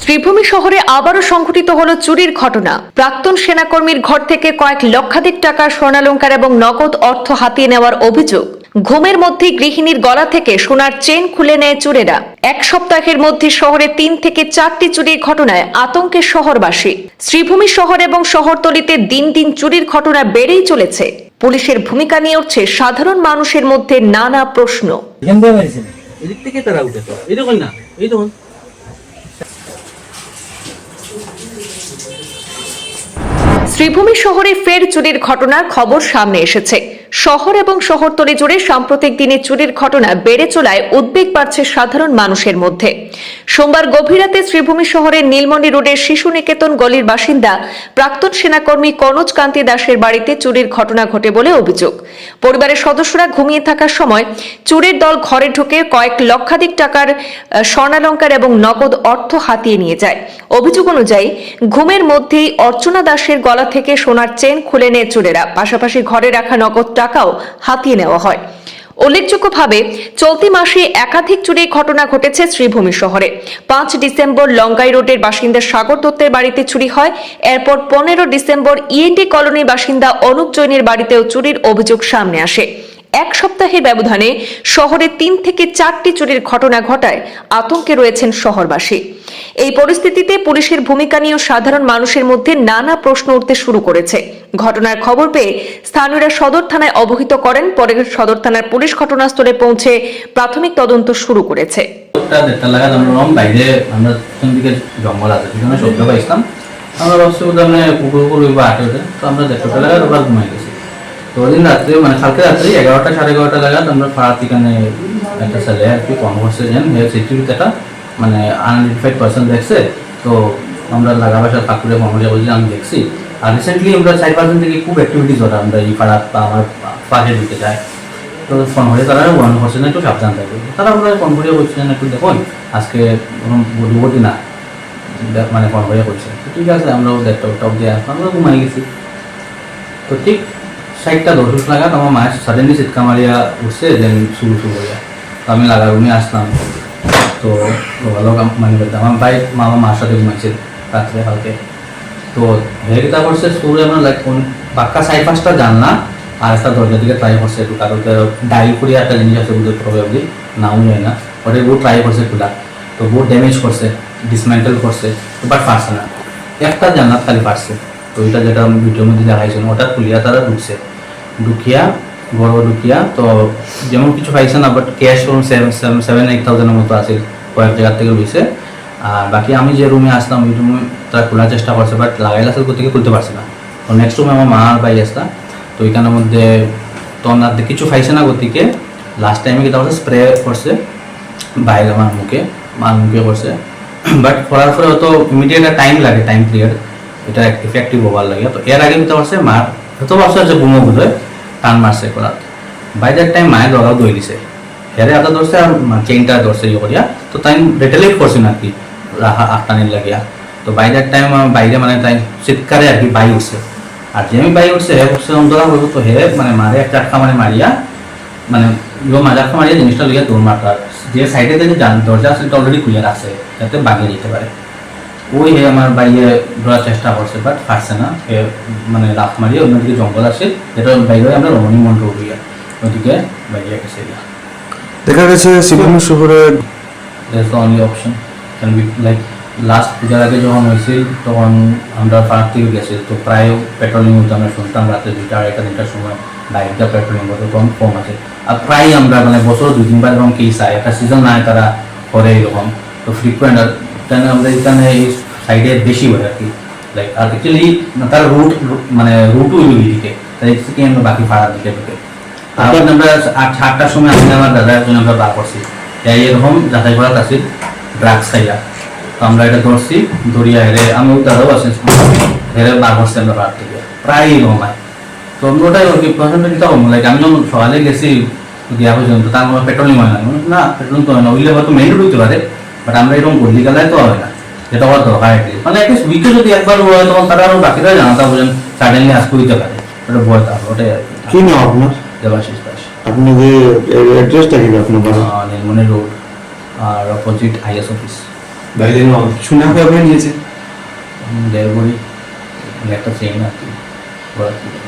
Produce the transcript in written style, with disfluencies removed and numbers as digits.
শ্রীভূমি শহরে আবারও সংঘটিত হলো চুরির ঘটনা। প্রাক্তন সেনাকর্মীর ঘর থেকে কয়েক লক্ষাধিক টাকার স্বর্ণালংকার এবং নগদ অর্থ হাতিয়ে নেওয়ার অভিযোগ। ঘুমের মধ্যে গৃহিণীর গলা থেকে সোনার চেন খুলে নেয় চোরেরা। এক সপ্তাহের মধ্যে শহরে 3 থেকে 4টি চুরির ঘটনায় আতঙ্কে শহরবাসী। শ্রীভূমি শহর এবং শহরতলিতে দিন দিন চুরির ঘটনা বেড়েই চলেছে। পুলিশের ভূমিকা নিয়ে উঠছে সাধারণ মানুষের মধ্যে নানা প্রশ্ন। শ্রীভূমি শহরে ফের চুরির ঘটনার খবর সামনে এসেছে। শহর এবং শহরতলি জুড়ে সাম্প্রতিক দিনে চুরির ঘটনা বেড়ে চলায় উদ্বেগ বাড়ছে সাধারণ মানুষের মধ্যে। সোমবার গভীর রাতে শ্রীভূমি শহরের নীলমণি রোডের শিশু নিকেতন গলির বাসিন্দা প্রাক্তন সেনাকর্মী কনজ কান্তি দাসের বাড়িতে চুরির ঘটনা ঘটে বলে অভিযোগ। পরিবারের সদস্যরা ঘুমিয়ে থাকার সময় চোরের দল ঘরে ঢুকে কয়েক লক্ষাধিক টাকার স্বর্ণালংকার এবং নগদ অর্থ হাতিয়ে নিয়ে যায়। অভিযোগ অনুযায়ী ঘুমের মধ্যেই অর্চনা দাসের গলা থেকে সোনার চেন খুলে নেয় চোরেরা। পাশাপাশি ঘরে রাখা নগদ টাকাও হাতিয়ে নেওয়া হয়। উল্লেখযোগ্যভাবে চলতি মাসে একাধিক চুরির ঘটনা ঘটেছে শ্রীভূমি শহরে। 5 ডিসেম্বর লঙ্গাই রোডের বাসিন্দা সাগর দত্তের বাড়িতে চুরি হয়। এরপর 15 ডিসেম্বর ইএনটি কলোনির বাসিন্দা অনুপ জৈনের বাড়িতেও চুরির অভিযোগ সামনে আসে। এক সপ্তাহের ব্যবধানে শহরে 3 থেকে 4টি চুরির ঘটনা ঘটায় আতঙ্কে রয়েছেন শহরবাসী। এই পরিস্থিতিতে পুলিশের ভূমিকা নিয়েও সাধারণ মানুষের মধ্যে নানা প্রশ্ন উঠতে শুরু করেছে। ঘটনার খবর পেয়ে স্থানীয়রা সদর থানায় অবহিত করেন। পরে সদর থানার পুলিশ ঘটনাস্থলে পৌঁছে প্রাথমিক তদন্ত শুরু করেছে। তো ওদিন রাত্রে মানে কালকে রাত্রে 11টা সাড়ে 11টা নাগাদ আমরা পাড়ার এখানে একটা ছেলে আর কি কনভার্সেশন সিকিউরিটি একটা মানে আনআইডেন্টিফাইড পার্সন দেখছে। তো আমরা লাগাবাসার ঠাকুরের কনভার্সেশন বলছি আমি দেখছি। আর রিসেন্টলি আমরা 4-5 দিন থেকে খুব অ্যাক্টিভিটিস হয় আমরা এই পাড়া বা আমার পাশে দিতে যাই। তো ফোন করে তারা 1% একটু সাবধান থাকবে। তারা আমরা ফোন করে বলছিলেন একটু দেখুন আজকে বলবো না মানে ফোন করে করছে। ঠিক আছে আমরাও দেখতে দিয়ে আমরা ঘুমাই গেছি। তো ঠিক 60-10 নাগাদ আমার মায়ের সাডেনলি চিৎকা মারিয়া উঠছে দেন শুরু করিয়া। তো আমি লাগা রুমে আসলাম। তো ভালো মানে আমার ভাই মামা মার সাথে ঘুমাইছে রাত্রে কালকে। তো হেরিতা করছে শুরু আমরা লাইক পাক্কা 4-5টা জানলা আর একটা দরজার দিকে ট্রাই করছে একটু কারো ডাইল করিয়া একটা জিনিস আছে বুঝতে প্রবলেমলি নাও যায় না ওটা বহু ট্রাই করছে খোলা। তো বহু ড্যামেজ করছে ডিসমেন্টেল করছে বাট পারছে না। একটা জানলা খালি পারছে। তো ওইটা যেটা ভিডিওর মধ্যে দেখাইছিল ওটা খুলিয়া তারা ঢুকিয়া বড় ঢুকিয়া তো যেমন কিছু পাইছে না বাট ক্যাশ 7,000-8,000 মতো আছে কয়েক জায়গা থেকে রয়েছে। আর বাকি আমি যে রুমে আসলাম ওই রুমে তারা খোলার চেষ্টা করছে বাট লাগাইল আসলে কোথেকে খুলতে পারছে না। তো নেক্সট রুমে আমার মা আর ভাই আসলাম। তো ওইখানের মধ্যে তো কিছু পাইছে না গতিকে লাস্ট টাইমে কি তাহলে স্প্রে করছে বাইরে আমার মুখে মার মুখে করছে। বাট করার পরে অত ইমিডিয়েট টাইম লাগে টাইম পিরিয়ড এটা ইফেক্টিভ হওয়ার লাগে। তো এর আগে কিন্তু করছে মার এত বছর যে বুমো বোধ হয় টান মারছে করাত বাই দ্যাট টাইম মায়ের গলাও দই দিছে হেরে আদা ধরছে আর চেইনটা ধরছে ইয়ে করিয়া। তো তাই রেটেলেট করছে না আর কি আটটানির লাগিয়া। তো বাই দ্যাট টাইম বাইরে মানে তাই চিৎকারে আর কি বাই উঠছে। আর যে আমি বাই উঠছে হে উঠছে অন্তরা করবো তো হে মানে মারে একটা আটকা মানে মারিয়া মানে মাজারটা মারিয়া জিনিসটা লইয়া দৌড় মারতার যে সাইডে যে দরজা আছে সেটা অলরেডি ক্লিয়ার আছে যাতে বাগিয়ে যেতে পারে। ওই হে আমার বাইরে ধরার চেষ্টা করছে বাট পারছে না। মানে রাত মারিয়ে অন্যদিকে জঙ্গল আসে যেটা বাইরে আমরা রমণী মন্ডল উঠিয়া ওদিকে বাইরে গেছে। দেখা গেছে শ্রীভূমি শহরে অনলি অপশন লাইক লাস্ট পূজার আগে যখন হয়েছিল তখন আমরা পাড়ার থেকে গেছি। তো প্রায় পেট্রোলিং হতো আমরা শুনতাম রাতে 2টা-2:30টার সময় বাইকটা পেট্রোলিং করতো তখন কম আছে। আর প্রায় আমরা মানে বছর 2-3 বার এরকম কেস হয় একটা সিজন নাই তারা করে এরকম। তো ফ্রিকুয়েন্ট আর আমরা এখানে এই সাইডে বেশি হয় আর কি লাইক আর অ্যাকচুয়ালি তার মানে রুটও দিকে তাই থেকে আমরা বাকি ভাড়ার দিকে ঢুকে। তারপর আমরা 8-8টার সময় আমি আমার দাদা একজন আমরা বার করছি এরকম যাচাই করার কাছে ড্রাগস খাইয়া। তো আমরা এটা ধরছি ধরিয়া হেরে আমি দাদাও আছি হেরে বার করছি আমরা ভাড়ার থেকে প্রায় এরকম হয়। তো আমরা ওটাই আর কি প্রশাসনটা দিতে হবে লাইক আমি যখন সকালে গেছি গিয়া পর্যন্ত তার মধ্যে পেট্রোলিং হয় না পেট্রোলিং তো হয় না ওইলে হয়তো মেইন রোড হইতে পারে বাট আমরা এরকম গল্লি গেলায় তো হয় না যেটা হওয়ার দরকার আর কি। মানে একটা উইকে যদি একবার হয় তখন তারা আরো বাকিরা জানাতা বোঝেন সাডেনলি আসতে দিতে পারে ওটা ভয় থাকবে ওটাই আর কি। কি নাম আপনার? দেবাশিস দাস। আপনি যে অ্যাড্রেসটা কি আপনার? নীলমণি রোড আর অপোজিট আইএস অফিস। বাইরে সোনা কবে নিয়েছে? দেড় ভরি একটা চেইন আর কি গলা থেকে।